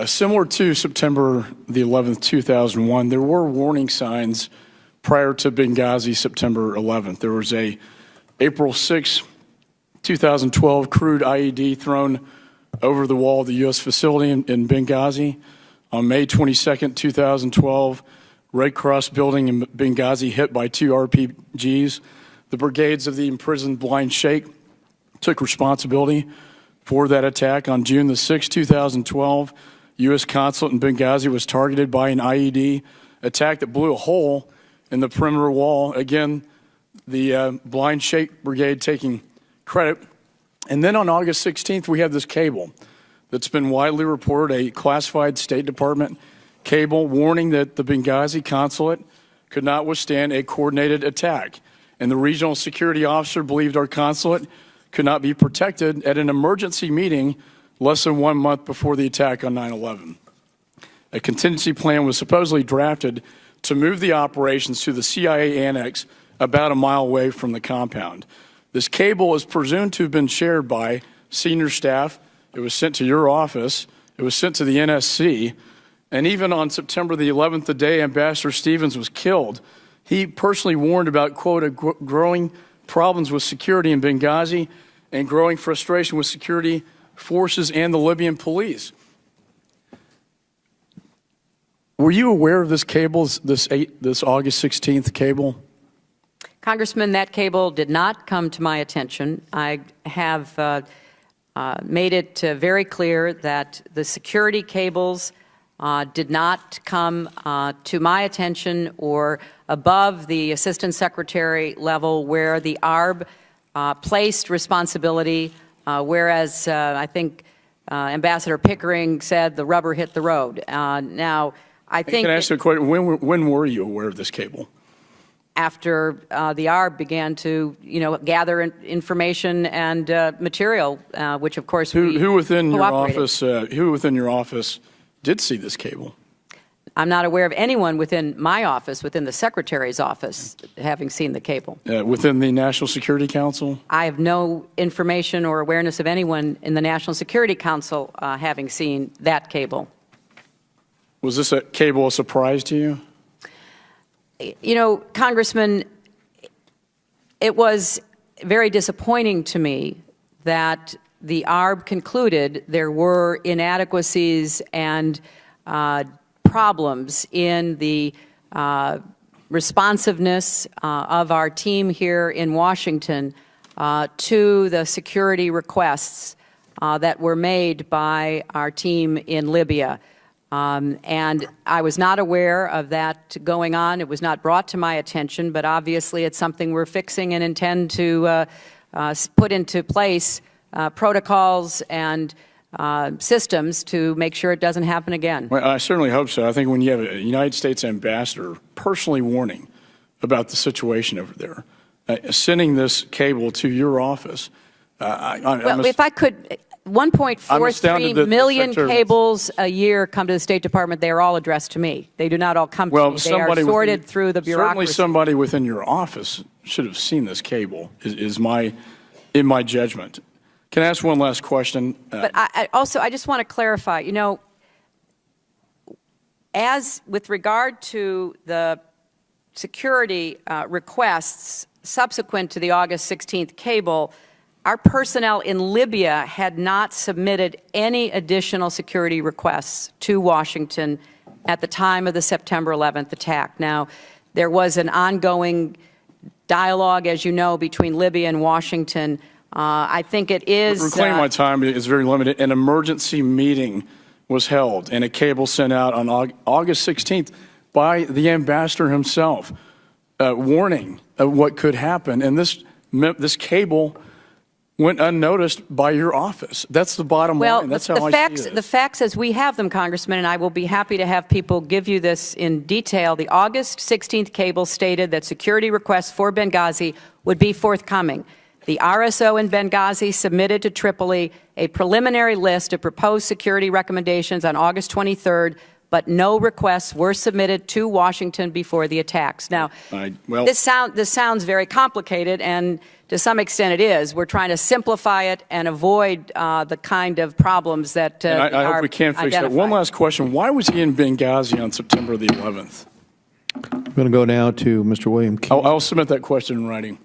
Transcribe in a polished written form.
Similar to September the 11th, 2001, there were warning signs prior to Benghazi, September 11th. There was a April 6, 2012 crude IED thrown over the wall of the U.S. facility in Benghazi. On May 22nd, 2012, Red Cross building in Benghazi hit by 2 RPGs. The brigades of the imprisoned Blind Sheikh took responsibility for that attack. On June the 6th, 2012, U.S. consulate in Benghazi was targeted by an IED attack that blew a hole in the perimeter wall. Again, the Blind Sheikh Brigade taking credit. And then on August 16th, we have this cable that's been widely reported, a classified State Department cable warning that the Benghazi consulate could not withstand a coordinated attack. And the regional security officer believed our consulate could not be protected at an emergency meeting less than 1 month before the attack on 9/11. A contingency plan was supposedly drafted to move the operations to the CIA annex about a mile away from the compound. This cable is presumed to have been shared by senior staff. It was sent to your office. It was sent to the NSC. And even on September the 11th, the day Ambassador Stevens was killed, he personally warned about, quote, growing problems with security in Benghazi and growing frustration with security forces and the Libyan police. Were you aware of this cable, this August 16th cable? Congressman, that cable did not come to my attention. I have made it very clear that the security cables did not come to my attention or above the Assistant Secretary level where the ARB placed responsibility, whereas I think Ambassador Pickering said the rubber hit the road. Now, I think— Can I ask you a question? When were you aware of this cable? After the ARB began to, gather information and material, which of course who within your office did see this cable? I'm not aware of anyone within my office, within the Secretary's office, having seen the cable. Within the National Security Council? I have no information or awareness of anyone in the National Security Council having seen that cable. Was this cable a surprise to you? You know, Congressman, it was very disappointing to me that the ARB concluded there were inadequacies and problems in the responsiveness of our team here in Washington to the security requests that were made by our team in Libya. And I was not aware of that going on. It was not brought to my attention, but obviously it's something we're fixing and intend to put into place protocols and systems to make sure it doesn't happen again. Well, I certainly hope so. I think when you have a United States ambassador personally warning about the situation over there, sending this cable to your office, well, if I could— 1.43 million cables a year come to the State Department. They are all addressed to me. They do not all come to me. They are sorted through the bureaucracy. Certainly somebody within your office should have seen this cable, in my judgment. Can I ask one last question? But I just want to clarify, you know, as with regard to the security requests subsequent to the August 16th cable, our personnel in Libya had not submitted any additional security requests to Washington at the time of the September 11th attack. Now, there was an ongoing dialogue, as you know, between Libya and Washington. I think it is— Reclaiming my time is very limited. An emergency meeting was held and a cable sent out on August 16th by the ambassador himself, warning of what could happen. And this cable went unnoticed by your office. That's the bottom line. That's how I see it. The facts as we have them, Congressman, and I will be happy to have people give you this in detail. The August 16th cable stated that security requests for Benghazi would be forthcoming. The RSO in Benghazi submitted to Tripoli a preliminary list of proposed security recommendations on August 23rd, but no requests were submitted to Washington before the attacks. Now, this sounds very complicated, and To some extent, it is. We're trying to simplify it and avoid the kind of problems that And I are hope we can fix that. identified. One last question. Why was he in Benghazi on September the 11th? I'm going to go now to Mr. William Key. I'll submit that question in writing.